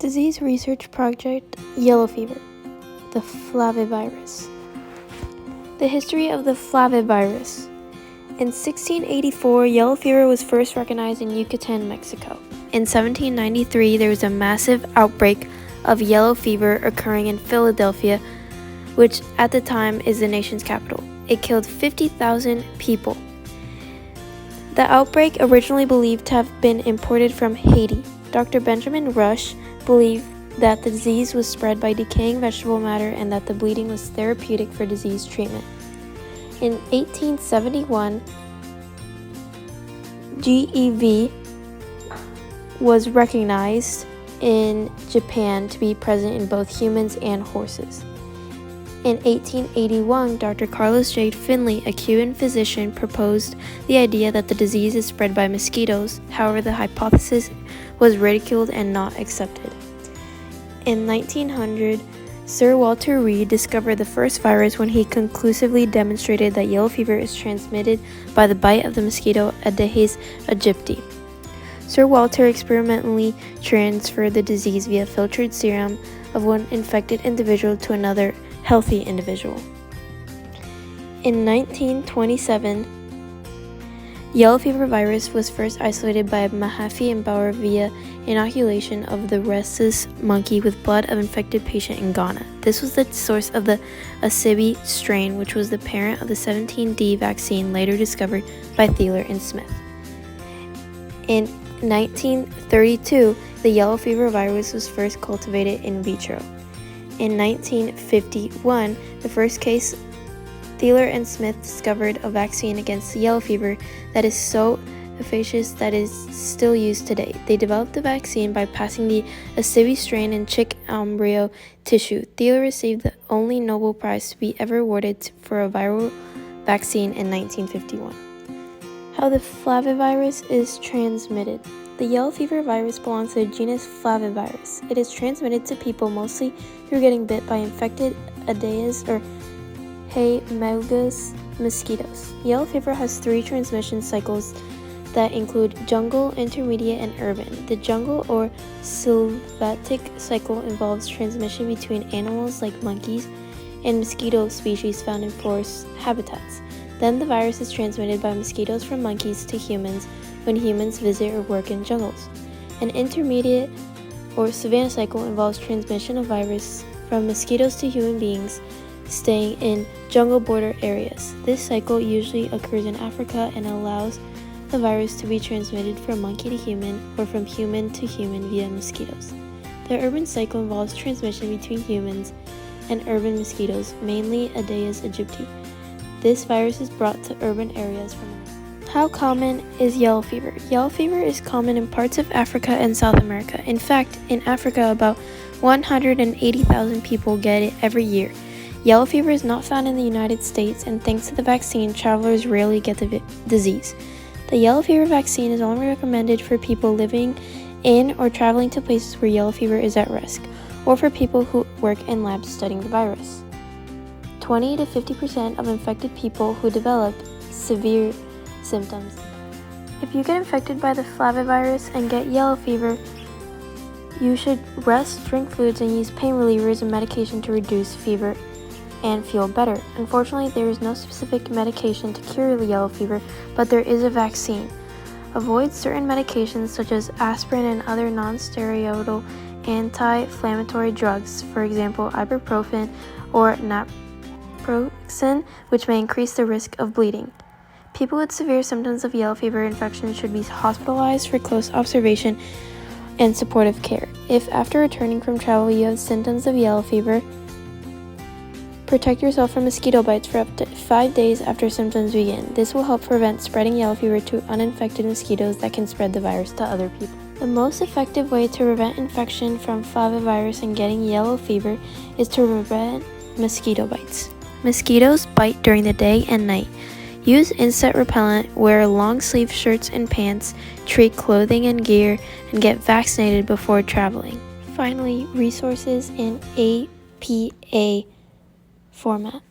Disease Research Project Yellow Fever, the flavivirus. The history of the flavivirus. In 1684, yellow fever was first recognized in Yucatan, Mexico. In 1793, there was a massive outbreak of yellow fever occurring in Philadelphia, which at the time is the nation's capital. It killed 50,000 people. The outbreak, originally believed to have been imported from Haiti. Dr. Benjamin Rush believed that the disease was spread by decaying vegetable matter and that the bleeding was therapeutic for disease treatment. In 1871, GEV was recognized in Japan to be present in both humans and horses. In 1881, Dr. Carlos J. Finley, a Cuban physician, proposed the idea that the disease is spread by mosquitoes. However, the hypothesis was ridiculed and not accepted. In 1900, Sir Walter Reed discovered the first virus when he conclusively demonstrated that yellow fever is transmitted by the bite of the mosquito Aedes aegypti. Sir Walter experimentally transferred the disease via filtered serum of one infected individual to another healthy individual. In 1927, yellow fever virus was first isolated by Mahaffey and Bauer via inoculation of the rhesus monkey with blood of infected patient in Ghana. This was the source of the Asibi strain, which was the parent of the 17D vaccine later discovered by Thieler and Smith. In 1932, the yellow fever virus was first cultivated in vitro. In 1951, the first case, Thieler and Smith discovered a vaccine against the yellow fever that is so efficacious that is still used today. They developed the vaccine by passing the Asibi strain in chick embryo tissue. Thieler received the only Nobel Prize to be ever awarded for a viral vaccine in 1951. How the flavivirus is transmitted. The yellow fever virus belongs to the genus Flavivirus. It is transmitted to people mostly through getting bit by infected Aedes or Haemophilus mosquitoes. Yellow fever has 3 transmission cycles that include jungle, intermediate, and urban. The jungle or sylvatic cycle involves transmission between animals like monkeys and mosquito species found in forest habitats. Then the virus is transmitted by mosquitoes from monkeys to humans when humans visit or work in jungles. An intermediate or savanna cycle involves transmission of virus from mosquitoes to human beings staying in jungle border areas. This cycle usually occurs in Africa and allows the virus to be transmitted from monkey to human or from human to human via mosquitoes. The urban cycle involves transmission between humans and urban mosquitoes, mainly Aedes aegypti. This virus is brought to urban areas from. How common is yellow fever? Yellow fever is common in parts of Africa and South America. In fact, in Africa, about 180,000 people get it every year. Yellow fever is not found in the United States, and thanks to the vaccine, travelers rarely get the disease. The yellow fever vaccine is only recommended for people living in or traveling to places where yellow fever is at risk, or for people who work in labs studying the virus. 20 to 50% of infected people who develop severe symptoms. If you get infected by the flavivirus and get yellow fever, you should rest, drink fluids, and use pain relievers and medication to reduce fever and feel better. Unfortunately, there is no specific medication to cure the yellow fever, but there is a vaccine. Avoid certain medications such as aspirin and other non-steroidal anti-inflammatory drugs, for example, ibuprofen or naproxen, which may increase the risk of bleeding. People with severe symptoms of yellow fever infection should be hospitalized for close observation and supportive care. If after returning from travel you have symptoms of yellow fever, protect yourself from mosquito bites for up to 5 days after symptoms begin. This will help prevent spreading yellow fever to uninfected mosquitoes that can spread the virus to other people. The most effective way to prevent infection from flavivirus and getting yellow fever is to prevent mosquito bites. Mosquitoes bite during the day and night. Use insect repellent, wear long-sleeve shirts and pants, treat clothing and gear, and get vaccinated before traveling. Finally, resources in APA format.